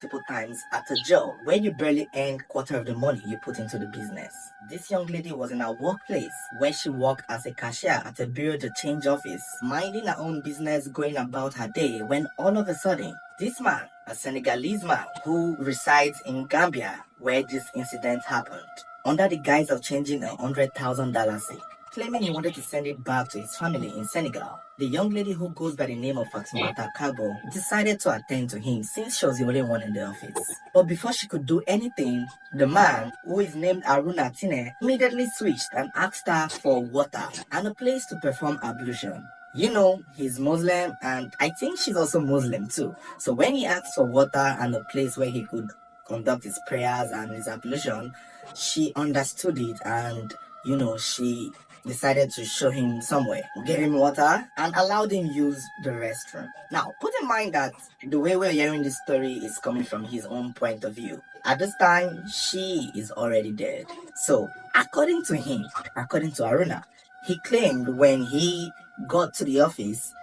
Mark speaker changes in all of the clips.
Speaker 1: multiple times at a job where you barely earn quarter of the money you put into the business. This young lady was in her workplace where she worked as a cashier at a bureau de change office, minding her own business, going about her day, when all of a sudden, this man, a Senegalese man who resides in Gambia where this incident happened, under the guise of changing $100,000, claiming he wanted to send it back to his family in Senegal. The young lady, who goes by the name of Fatimata Kabo, decided to attend to him since she was the only one in the office. But before she could do anything, the man, who is named Aruna Tine, immediately switched and asked her for water and a place to perform ablution. You know, he's Muslim and I think she's also Muslim too. So when he asked for water and a place where he could conduct his prayers and his ablution, she understood it and, she decided to show him somewhere, gave him water, and allowed him use the restroom. Now, put in mind that the way we're hearing this story is coming from his own point of view. At this time, she is already dead. So, according to him, according to Aruna, he claimed when he got to the office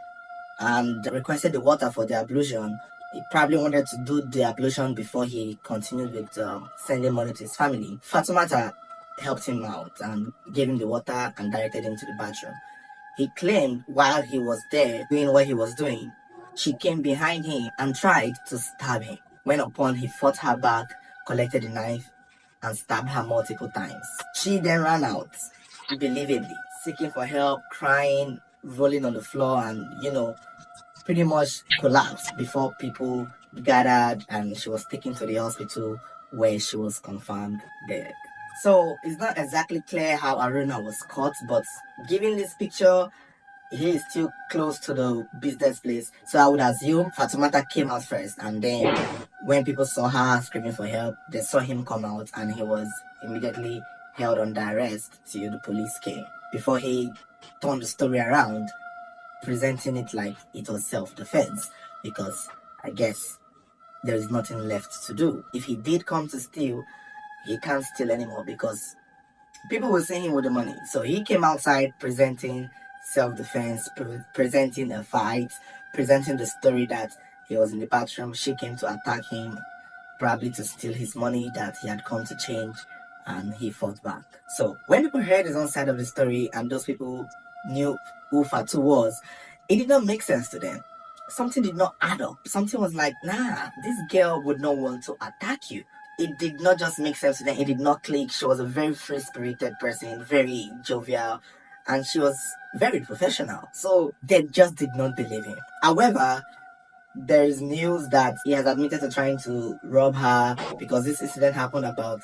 Speaker 1: and requested the water for the ablution, he probably wanted to do the ablution before he continued with sending money to his family. Fatumata helped him out and gave him the water and directed him to the bathroom. He claimed while he was there doing what he was doing, she came behind him and tried to stab him. When upon he fought her back, collected the knife, and stabbed her multiple times. She then ran out, unbelievably, seeking for help, crying, rolling on the floor, and, pretty much collapsed before people gathered and she was taken to the hospital where she was confirmed dead. So it's not exactly clear how Aruna was caught, but given this picture, he is still close to the business place. So I would assume Fatumata came out first, and then when people saw her screaming for help, they saw him come out and he was immediately held under arrest till the police came. Before he turned the story around, presenting it like it was self-defense, because I guess there is nothing left to do. If he did come to steal, he can't steal anymore because people will see him with the money. So he came outside presenting self-defense, presenting a fight, presenting the story that he was in the bathroom, she came to attack him, probably to steal his money that he had come to change, and he fought back. So when people heard his own side of the story and those people knew who Fatu was, it did not make sense to them. Something did not add up. Something was like, nah, this girl would not want to attack you. It did not just make sense to them. It did not click. She was a very free-spirited person, very jovial, and she was very professional. So they just did not believe him. However, there is news that he has admitted to trying to rob her because this incident happened about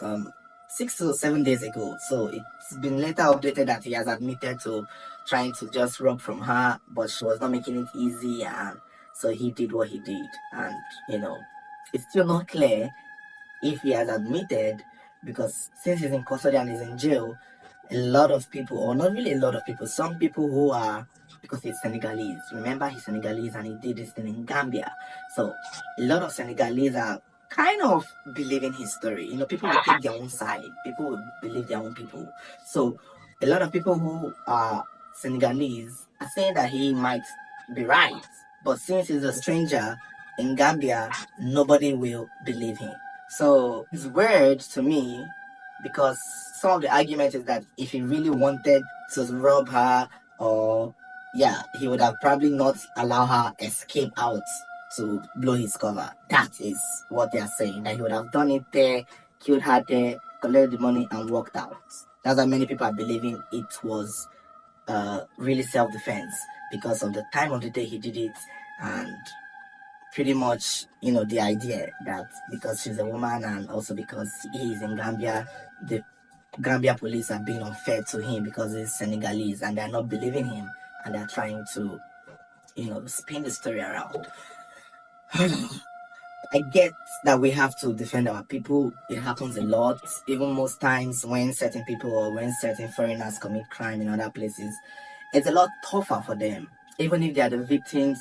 Speaker 1: 6 to 7 days ago. So it's been later updated that he has admitted to trying to just rob from her, but she was not making it easy, and so he did what he did. And it's still not clear if he has admitted, because since he's in custody and he's in jail, a lot of people, or not really a lot of people, some people who are, because he's Senegalese, remember he's Senegalese and he did this thing in Gambia, so a lot of Senegalese are kind of believing his story. People will take their own side, people will believe their own people. So a lot of people who are Senegalese are saying that he might be right, but since he's a stranger in Gambia, nobody will believe him. So it's weird to me because some of the argument is that if he really wanted to rob her, or he would have probably not allow her escape out to blow his cover. That is what they are saying, that he would have done it there, killed her there, collected the money and walked out. That's why many people are believing it was really self-defense because of the time of the day he did it, and pretty much, the idea that because she's a woman and also because he is in Gambia, the Gambia police are being unfair to him because he's Senegalese and they're not believing him and they're trying to, spin the story around. I get that we have to defend our people. It happens a lot, even most times when certain people or when certain foreigners commit crime in other places. It's a lot tougher for them. Even if they are the victims,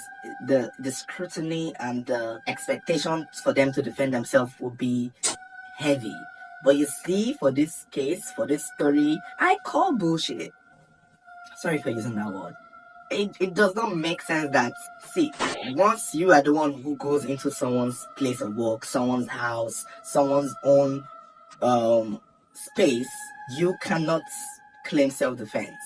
Speaker 1: the scrutiny and the expectation for them to defend themselves will be heavy. But you see, for this case, for this story, I call bullshit. Sorry for using that word. it does not make sense that, see, once you are the one who goes into someone's place of work, someone's house, someone's own space, you cannot claim self-defense.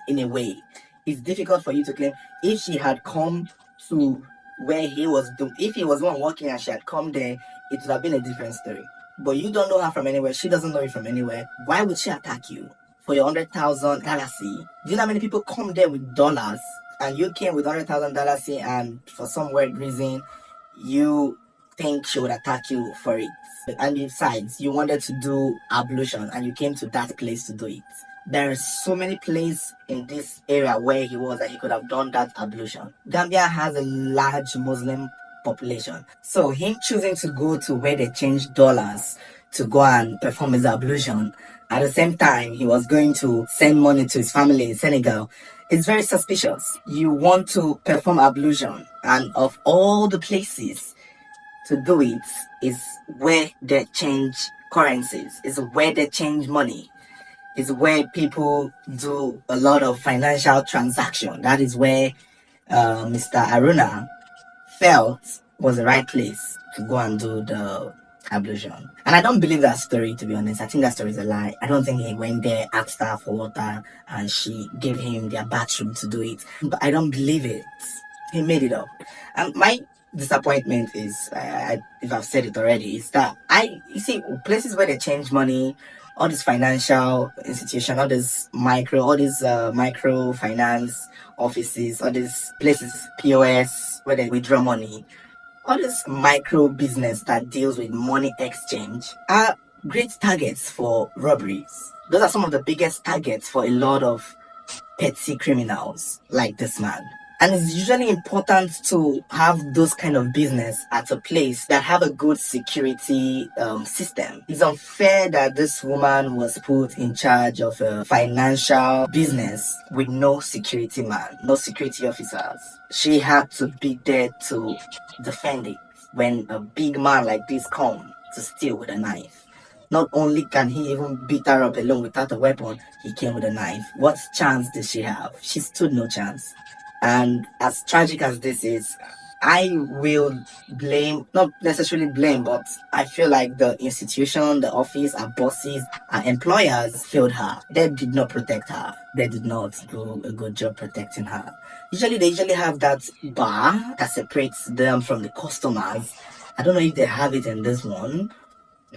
Speaker 1: In a way, it's difficult for you to claim. If she had come to where he was if he was one working and she had come there, it would have been a different story. But you don't know her from anywhere, she doesn't know you from anywhere. Why would she attack you for your $100,000 Dalasi? Do you know how many people come there with dollars, and you came with $100,000 Dalasi, and for some weird reason you think she would attack you for it? And besides, you wanted to do ablution and you came to that place to do it. There are so many places in this area where he was that he could have done that ablution. Gambia has a large Muslim population, so him choosing to go to where they change dollars to go and perform his ablution, at the same time he was going to send money to his family in Senegal, it's very suspicious. You want to perform ablution, and of all the places to do it is where they change currencies, is where they change money, is where people do a lot of financial transaction. That is where Mr. Aruna felt was the right place to go and do the ablution. And I don't believe that story, to be honest. I think that story is a lie. I don't think he went there, asked her for water, and she gave him their bathroom to do it. But I don't believe it. He made it up. And my disappointment is, if I've said it already, is that you see, places where they change money, all these financial institutions, all these microfinance offices, all these places, POS, where they withdraw money, all this micro business that deals with money exchange are great targets for robberies. Those are some of the biggest targets for a lot of petty criminals like this man. And it's usually important to have those kind of business at a place that have a good security system. It's unfair that this woman was put in charge of a financial business with no security man, no security officers. She had to be there to defend it when a big man like this comes to steal with a knife. Not only can he even beat her up alone without a weapon, he came with a knife. What chance did she have? She stood no chance. And as tragic as this is, I will blame, not necessarily blame, but I feel like the institution, the office, our bosses, our employers failed her. They did not protect her. They did not do a good job protecting her. They usually have that bar that separates them from the customers. I don't know if they have it in this one.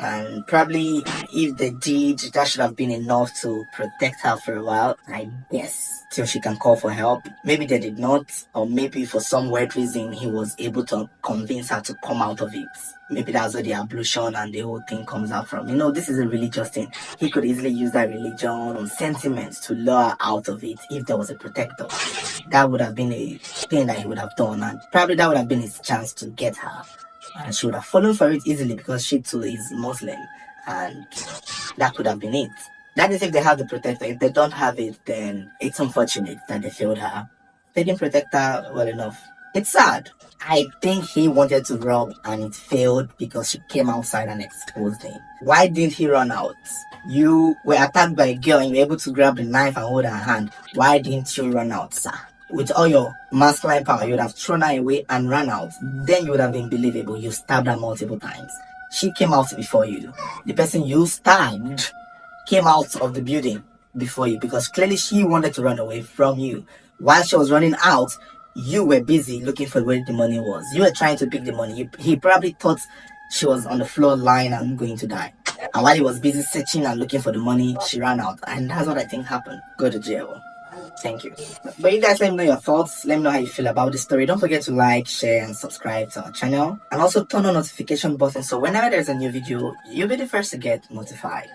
Speaker 1: And probably if they did, that should have been enough to protect her for a while, I guess, till she can call for help. Maybe they did not, or maybe for some weird reason he was able to convince her to come out of it. Maybe that's where the ablution and the whole thing comes out from. This is a religious thing. He could easily use that religion and sentiments to lure her out of it if there was a protector. That would have been a thing that he would have done, and probably that would have been his chance to get her. And she would have fallen for it easily because she too is Muslim, and that could have been it. That is if they have the protector. If they don't have it, then it's unfortunate that they failed her. They didn't protect her well enough. It's sad. I think he wanted to rob and it failed because she came outside and exposed him. Why didn't he run out? You were attacked by a girl and you were able to grab the knife and hold her hand. Why didn't you run out, sir? With all your masculine power, you would have thrown her away and ran out. Then you would have been believable. You stabbed her multiple times. She came out before you. The person you stabbed came out of the building before you because clearly she wanted to run away from you. While she was running out, you were busy looking for where the money was. You were trying to pick the money. He probably thought she was on the floor lying and going to die. And while he was busy searching and looking for the money, she ran out. And that's what I think happened. Go to jail. Thank you. But you guys let me know your thoughts. Let me know how you feel about this story. Don't forget to like, share, and subscribe to our channel. And also turn on notification button so whenever there's a new video, you'll be the first to get notified.